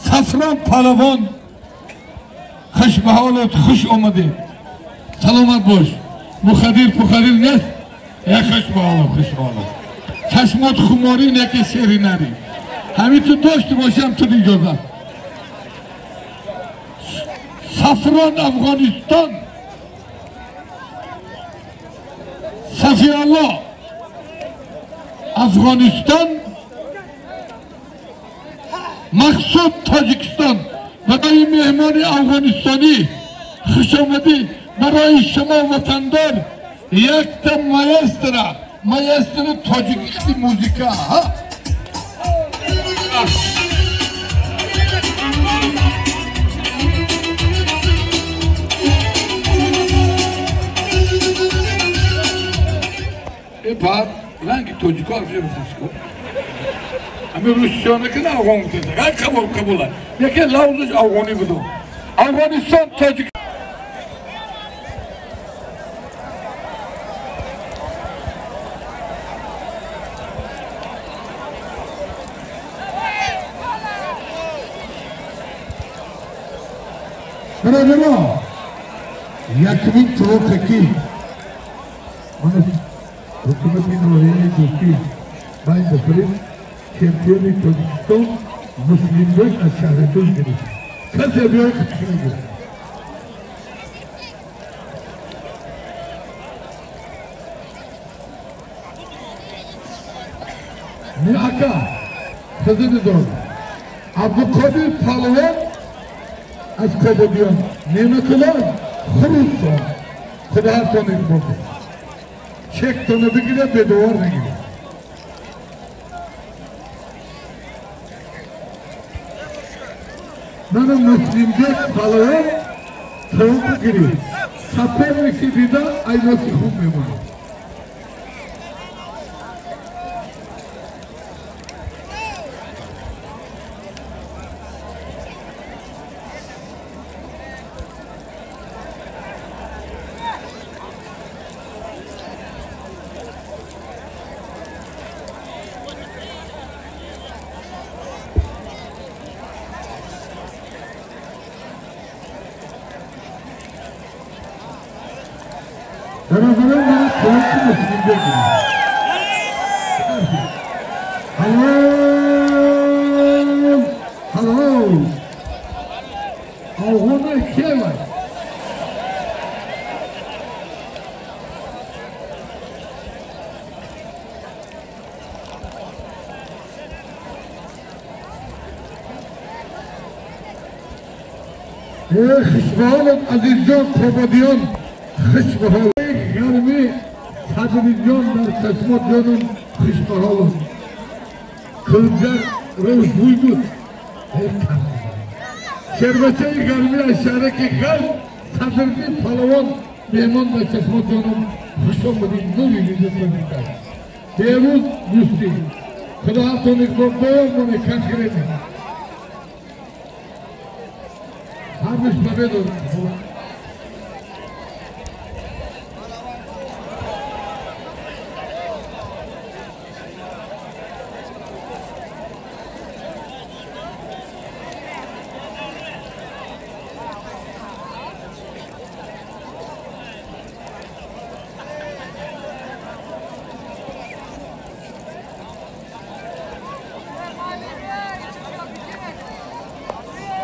Safran Palavan خوش بحالت خوش آمدید سلامت باش مخدر پخدر نیست یا خوش بحالت چشمات خماری نکی شیری نری همین تو داشت باشم تو اجازه سفران افغانستان صفی الله افغانستان مقصود تاجیکستان برای مهمان افغانستانی خوش آمدی برای شما وطندار یک تا مایستر تاجیکی موزیکا ای بعد رنگ تاجیکا رو بسیار اما روسیانه که نه افغان بوده قبوله یکی لحظش افغانی بوده افغانستان تاجیک برادرها یکمین توقعی من حکومتی نوعی دوستی باید بفرید چمپیونی تاجیکستان مسلم باش از شهرتون گرفت کسی بیای خطشون گرفت نه اکا خزین دارم عبدالقادر پهلوان از کابودیان نعمتالله خروسان خدا هستان این بوده چک تانه بگیره به دوار نگیره منم مسلم بیک پهلوان توقع گیری سپر نکی دیده ایناسی خوب میمونه Hello! I want to kill it. خشبالت عزیزان کابادیان خشبال گرمی صدریجان در چشمات جانم خشبال کلگر روش بوی بود شربچه گرمی از شهرک گرم صدرگی پهلوان مهمان در چشمات جانم خوش آمدید نوری ویزت کنید دیروز دوستی خدا هفتان اکبار باید من کن کردیم هرمش ببیدون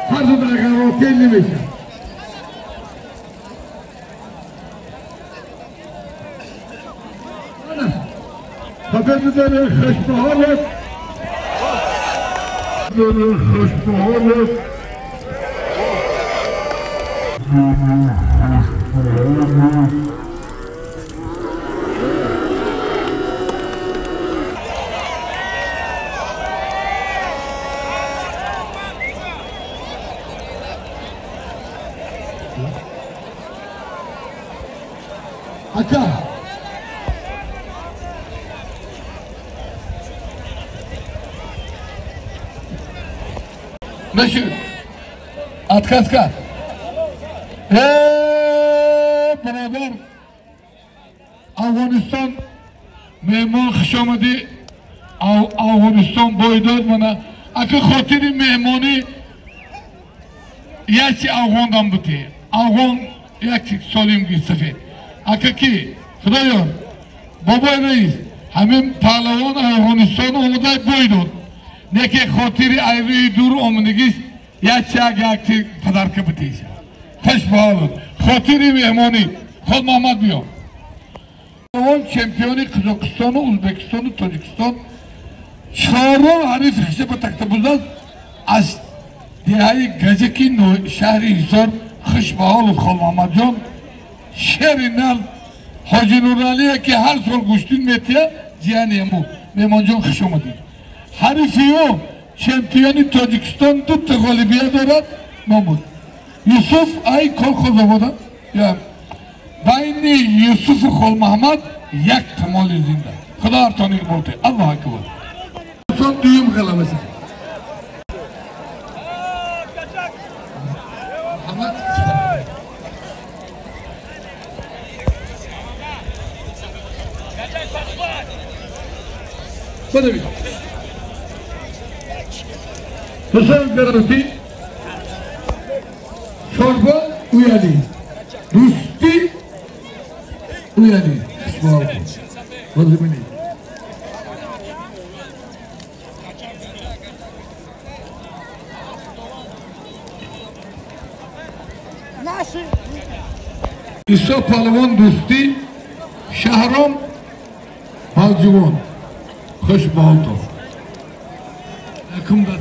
هر دو در قرارتین نمیشه خبر داره خشبهالت Aka Nasıl? Atkaska. Beraber Afganistan mehman xush omadi. Afganistan boydor mana aka xotiri mehmoni yachi Afg'ondan buti. Afg'on yachi solimgi safed. Aka ki Xudoyor Baba reis همین پهلوان افغانستان اومده بویدون نکه خاطری ایوی دور اومدگیش یک چه پدر که بتیشه خوش بحالون خاطری مهمانی خود محمد بیام پهلوان چمپیونی قزاقستان و ازبکستان و تاجیکستان چهارم حریف خیشه با تکتبوزد از دیهای گجکی شهری حصار خوش بحالون خود محمد جان شهری نل حاجی نورالیه که هر سال گوشتین میتیه جیانی امو میمان جان خوش آمدید حریفیو چمپیونی تاجیکستان دو تا غالبیه دارد محمود یوسف ای کل خوز آمدن یا بین یوسف و خال محمد یک تمالی زنده خدا ارتانی بولته الله اکبر son düğüm kalaması Muhammed Bana bir Hüseyin Beruti Çorba uyanı Dusti uyanı İsmail Vazimini İsa Palvan Dusti Şahram Balcıvan Hoş Balto Akımda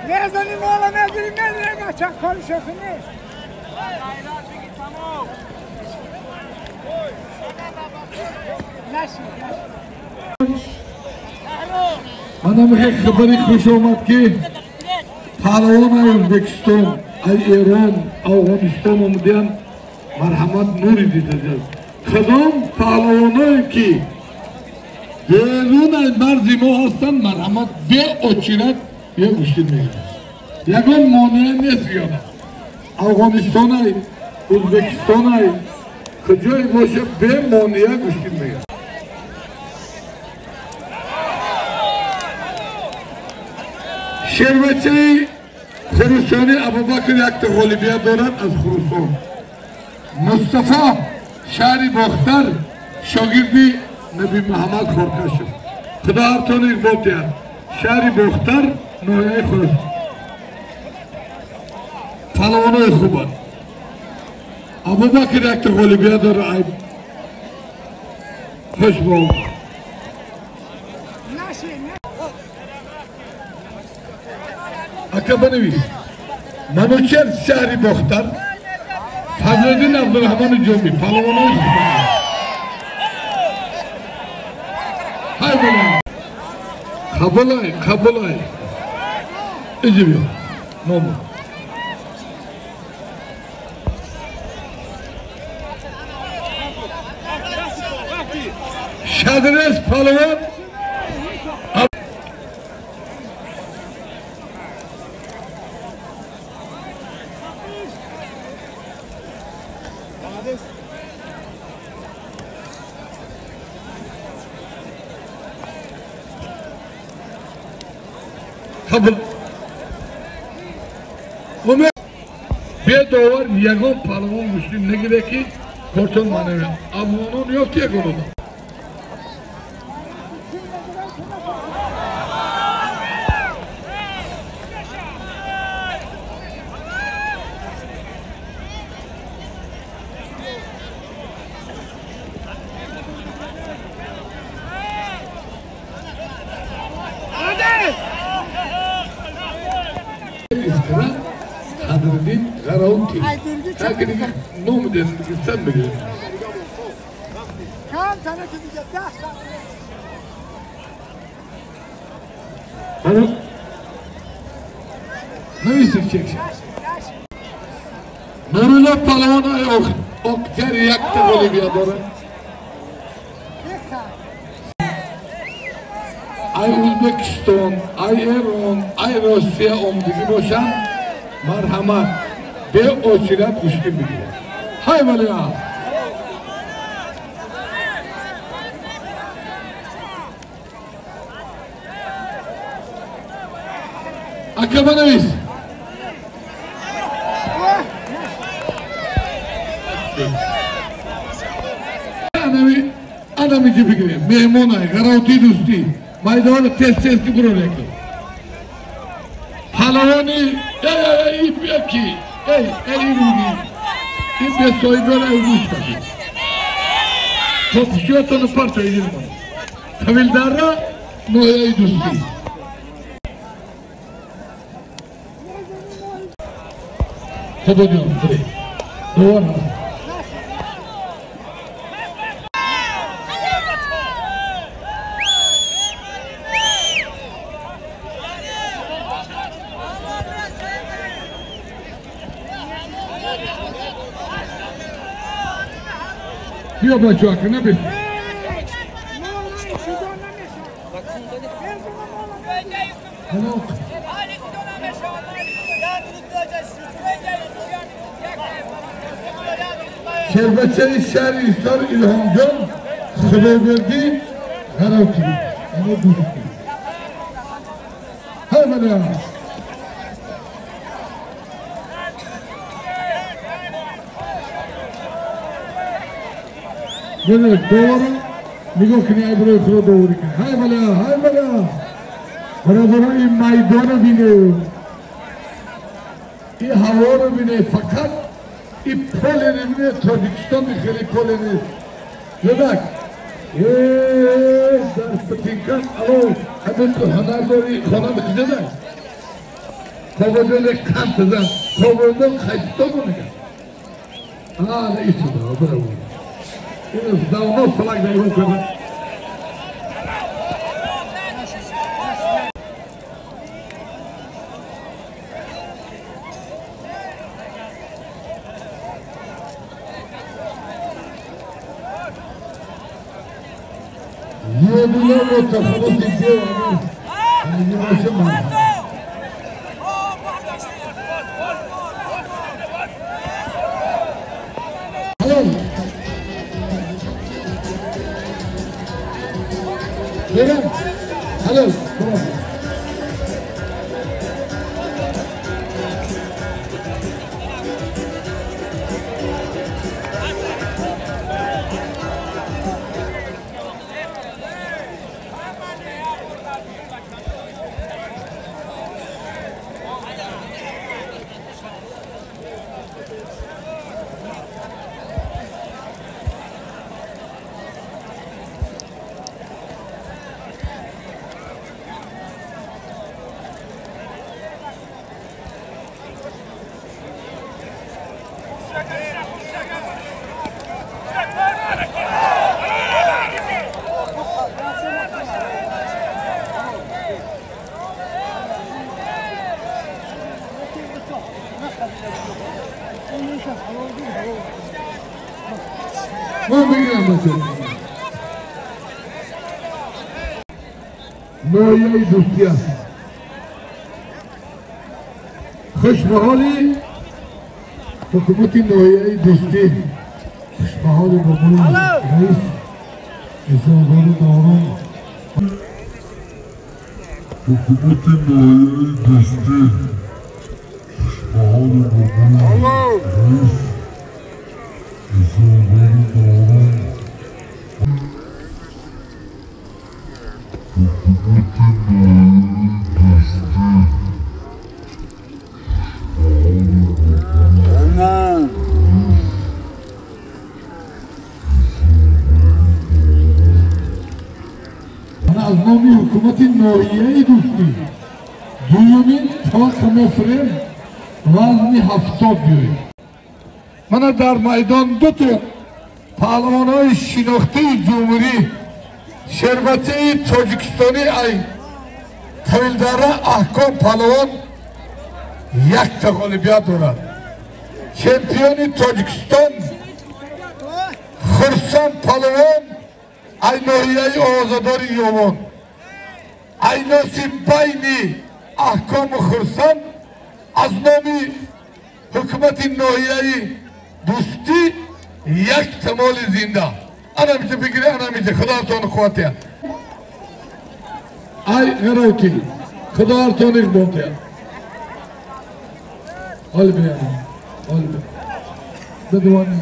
Mezanin oğlan evliliğin nereye kaçak konuşuyorsun ne? Bana muhek habari خوش آمد که پهلوان ازبکستان ای ایران افغانستان اومدن مرحمت نوری دیده جد کدام پهلوانایی که بیرون از مرزی ما هستن مرحمت به اچیرت یه گوشتین میگن یکان مانعه نیست یادم افغانستان ای ازبکستان ای کجای باشه به مانعه گوشتین میگن شربچه خروسانی ابوبکر یک غالبیه دارد از خروسان مصطفی شهری باختر شاگردی نبی محمد خورکشم خدا ارتان اقبال تیار شهری باختر نویه خورس پهلوانای خوبه ابوبکر یک غالبیه دارد خوش باید Aka bana bir Manuçer şehri Bokhtar Hazretin Abdurrahman Comi Palavanı Hay bana Kabulay İzliyor Nomu Şadres Palavan Kabul. Ama bir dolar yagon palavan Müslüm ne gerek ki korton manevi. Ama onun yok ya konuda. Hadırdin Garavunti. Herkese ne mu dedin? Sen mi dedin? Kan tanıtı diyecek. Neyse çeksin. Nurullah Palvon ay okter yaktı Bolivya'da. Ay Uzbekistan, ay Eron, ay Rusya omdigi boşan marhamat be oçirat düştü biliyor. Hay böyle ya. Akabana biz. Adamı gibi giriyor. Memnun ay, garavti dosti. Maydanı test ki buraya. Palavani, ipeki, eğrili. İpek soygun evlilik tabii. Topuşuyor tonu parça edilmez. Kavildara, noyayı dosti. Kapatıyoruz burayı. Doğru. Bir abla şu hakkında bir. Hello. Şerbetçeli Şer İhtar İlhamcan haber verdi. Garavti. Ama durduk. Hay bana. Evet doğru. Nigo kine buraya kuru doğru. Hay bana, hay bana. Bana maydana bine. İyi havalı bine fakat İpoleni bine Tacikistan'da kheli poleni. Yadak. Darpatinkan alo. Hadi tu hanarları kona bakacağız. Kovadele kantıdan. Kovadele kaçta mı ne? Aa ne işi var? Bravo. Eles dão não falar que daí vão comer. Yediler o takımı diziyor ama. Yavaşım var. Gelin. Hello. نوعی دوستی است خوشبحالی حکومت نوعی دوستی خوشبحالی بقول رئیس ازادار دارم حکومت نوعی دوستی خوشبحالی بقول رئیس ازادار دارم از نامی حکومت ناحیه‌ای دوستی دویمین تا کمفرم وزنی 70 بیوی من در میدان دو تا پهلوان‌های شناخته جمهوری شربته تاجیکستانی ای Tavildara Ahkom Palvan yakta golibiyat döner. Şampiyoni Tojikiston Xursan Palvan Aynohiyayı Oğuzadori Yomon Aynosi Bayni Ahkom Xursan az nomi Hükümet-i Nohiyayı Dusti yak temoli zinda. Anamice fikri anamice Khuda tonu kuvvetiye. Ay Garovti Khuda tonu ikbontiye. Olbe yani. Olbe. Beduvani.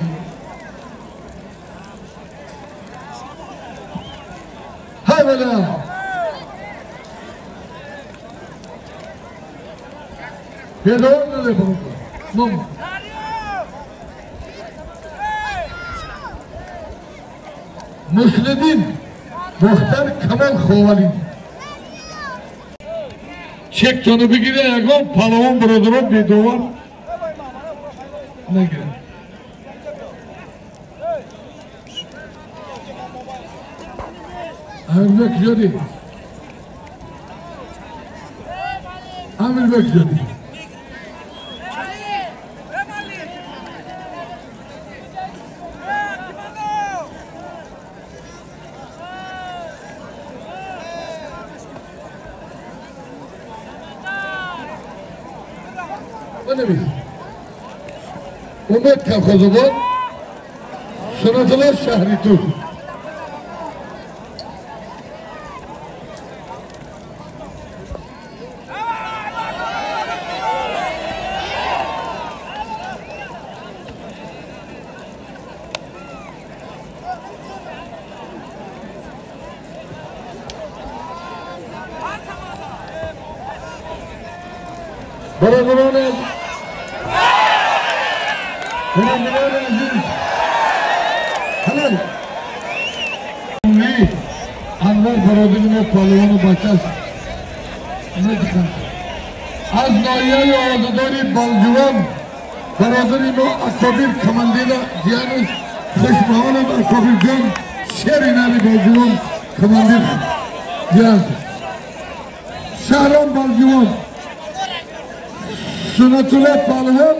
Hay bela. Beduvani de bunu. Mum. Musledin Muhtar Kamal Xovali Çek tonu bir gide yagon Palavan brodron bedovar ne gire Amirбек Jodi Amirбек Jodi Umut Kavkazı'nın Sunatılar şehri Türk. Bırakın Helal. Ne? Anvar Barodin'e Palvan'ı bakacağız. Ne dikkat? Az Noya'yı Oğuzadori Balcıvan Barodin'in o Akabir Kamandıyla Diyanız Kışmağı'nın Akabir'den Şerinali Balcıvan Kamandir Diyaz Şahran Balcıvan Sunatullah Palvan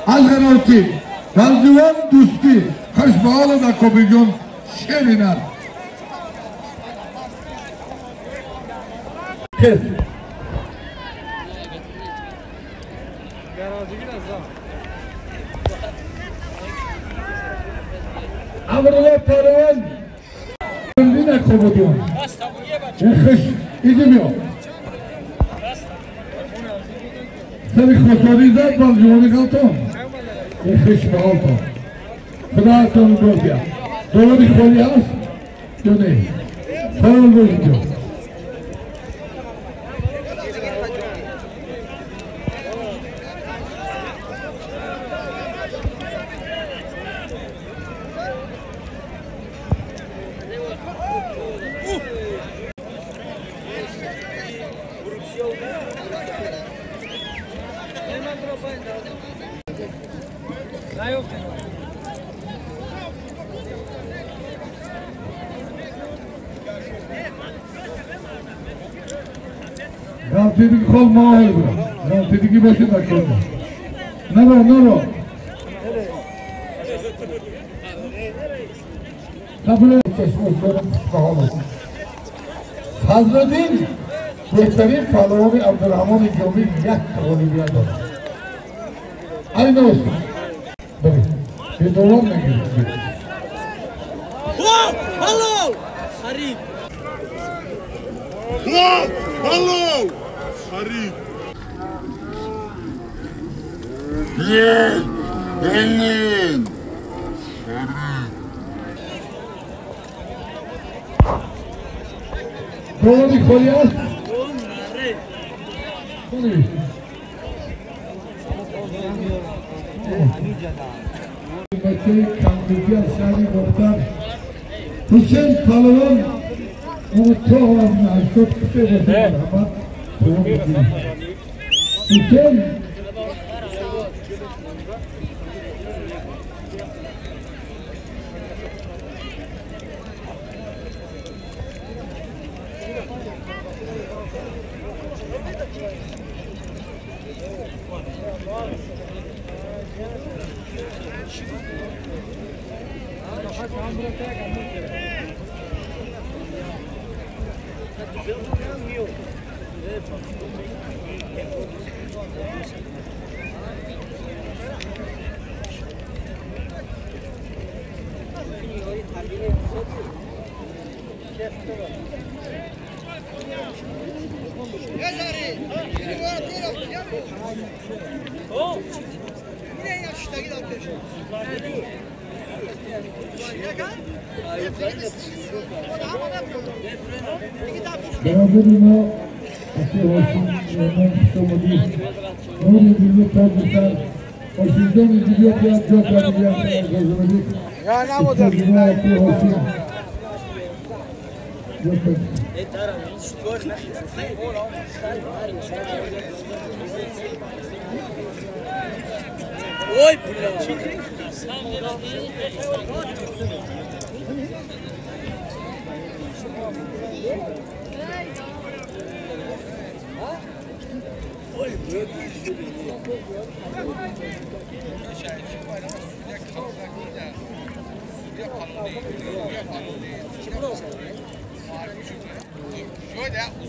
Al-Garovti Balcıvan Dusti Kışmağı'nın Akabir'den Şerinali Kes Amrullah Palvan Yine komutuyor. Kış izimiyor. Tabii kosorizer balcıvanı kalton. Kış bağılto. Kıda sonu bölge. Dolu bir kolye az. Döneyim. Kol bölüyor. Galtedeki kol mağayı bırak. Galtedeki başında kendi. Naro. Kabul çeşme pahalı. Hazredin Behtarin Palvanı Abdurrahman Cemil yak olimpiyat oldu. Aynı olsun. Bakın. Bir dolar mı gidiyor? Hello! Harif! Hello! Harif! Benim! Doları koyar. Hüseyin Palvan Muhtar'ın aşkı kısa ama Hüseyin Beraberine Ati Hoş'un yanından tutamadiği Nuri Birlik Tadlıklar Hoş'undan izliyor ki çok adiliyatlar kazanadık. Ya ne oldu? İstediğine Ati Hoş'un yok etsin. Oy pula.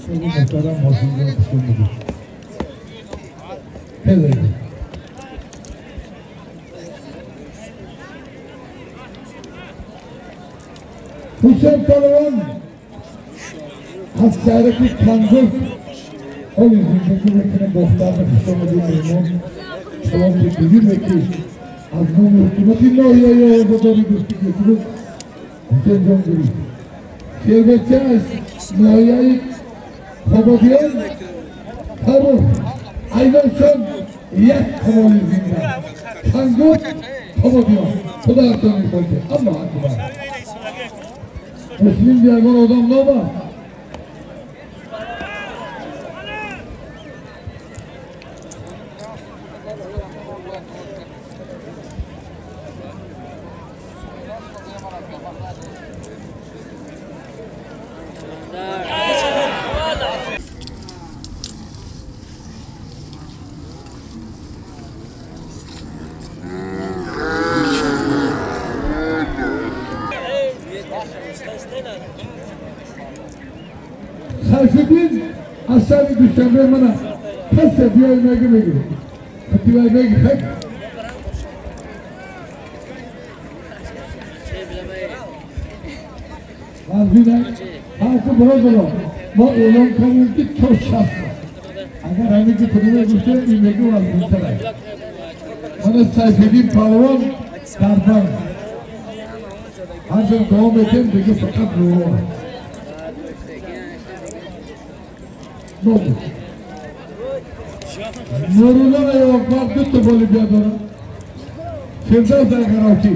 Seni muhterem Hoş'undan tutamadık. Evet. Hüseyin Palavan Hakkari'deki kandır o yüzündeki vekine dostlarını tutamadığı memnun Salon'daki bir vekil Azman hükümetin oraya orada doğru gösterip götürüp Hüseyin Can Gürü Şerbetçeniz Noya'yı Kabadiyen Kabur Aydan son Yak Kabul yüzünden Kandır Kabadiyen Bu da artık koydu Allah akbar Müslüm Derman adamla var. Sayfedin aşağı düşen bana kese bir ayına gibi. Bir ayına gitsek. Hazine, halkı bırakılır. Bu olan kanunki çok şanslı. Agar hani ki pırına düşse imleki var bu taraf. Bana Sayfedin Palavan Karpan. Hazır devam eden de ki fakat bu var. Ne oldu? Nurullah yok var tuttu Bolivya'da. Firdevs Erkaravçı.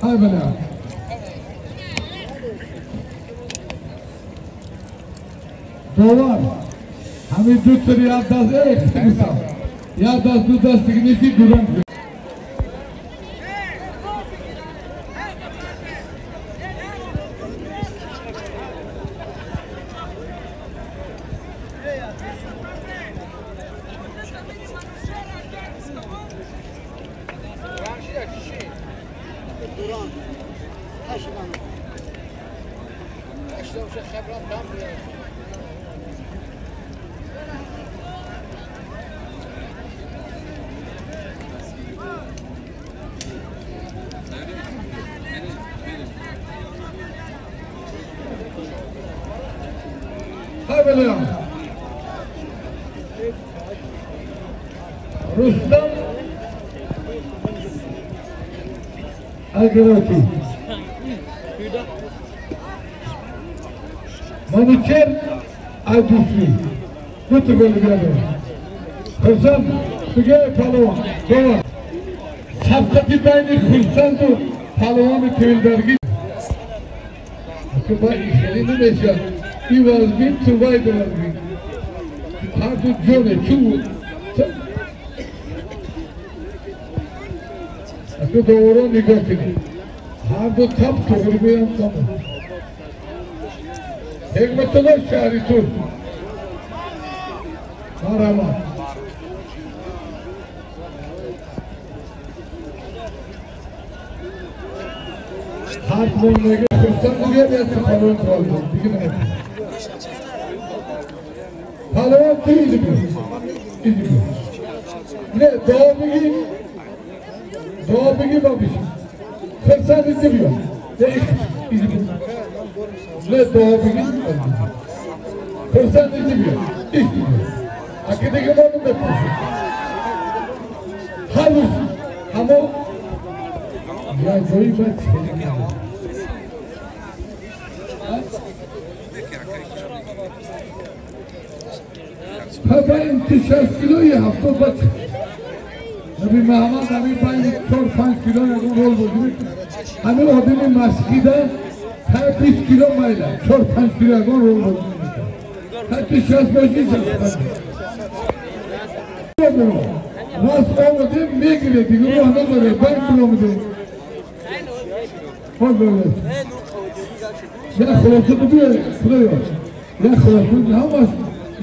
Hay bela. Dolar. Hami tuttur yaddas eksikisa. Yaddas duddas signisi duran. Hayveliyorum. Rustam Erkaravçı. Manuçer Ayduslu. Kutu Bolivya'da. Hırsam Tüge Palavan. Dolar. Saptaki dayını hırsandı. Palavanı tüyüldergi. Akıba işlerini meşer. He was been to why there was been. How to journey to. Akı doğru nigah kini. How to come to Hırbiyan kamu. Hikmetullah Şahritur. Kahraman. Harp boyunca götürsen buraya gelsin palon kralcı. Palon tüydü bu. Ne? Doğu bilgi babişim. Kırsan izliyor. Ne? Ne doğu bilgi babişim. Kırsan izliyor. İzliyor. Akıdaki onun da kırsın. Halus. Ama ya zoyu ben çekeceğim. Papa intişar kiloyu hafta bat. Nabi Muhammed Nabi Bey 4-5 kilo yakın rol buldu. Hani o dönem maskide 5 kilo mayla 4-5 kilo yakın rol buldu. Hatta şans başlayacak. Rast olmadı megre diyor ona göre ben kilometre. Oldu. Ya xulosunu diyor, kılıyor. Ya xulosunu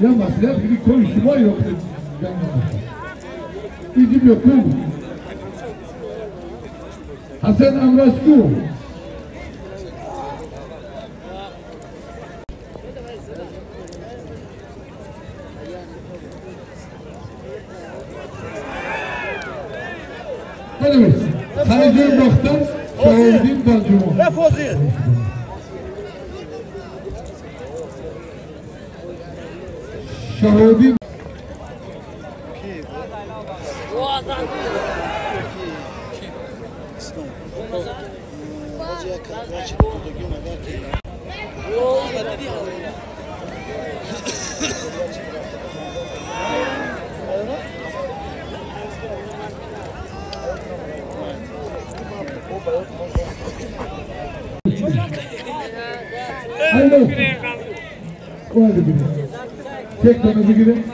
ya masraf gibi konuşma yok. İzim yok mu? Hasan Amrasku. Evet. Sayın Doktor Şahidin Balcıma. Ne Fozil? Şahidin. Aynen. O hadi bir. Tek tanıdı gibi.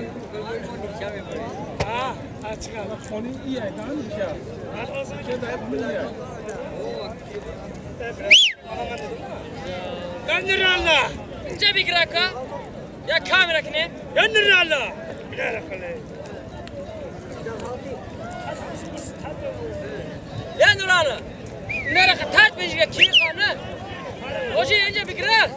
Onu iyi ayıklanmış ya. Gönder Allah. Cebi graka. Ya kamera kine. Gönder Allah. Bilal akıllı. Ya Nurana. Nere katat bejiga ki khana. Oji enje bigrak.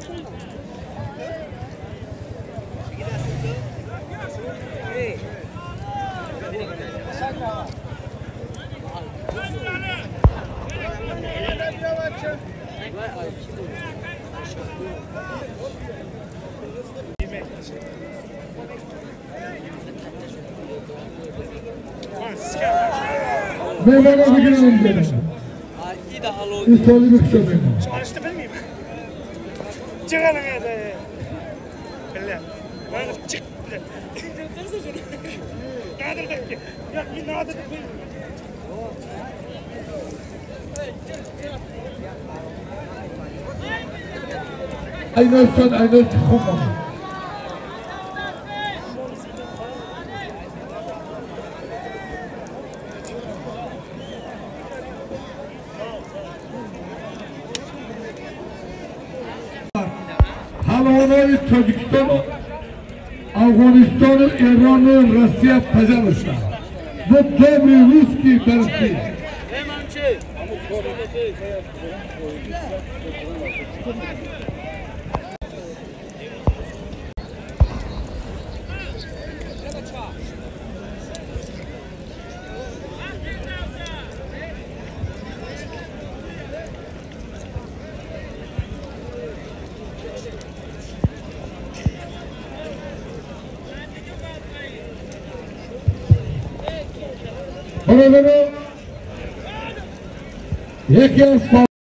Meyvana bir girelim dedim. İstoli bir kuşa benim. Çalıştı bilmeyeyim. Çıkalım ya da. Bilal. Bana çık. Nadir de ki. Ya bir nadir de bilmiyorum. Aynen çıkmam. Havanayı Tacikistan, Afganistan'ı, İran'ı, Rusya pazarmışlar. Bu dobri Ruski tarafı. Buraları yek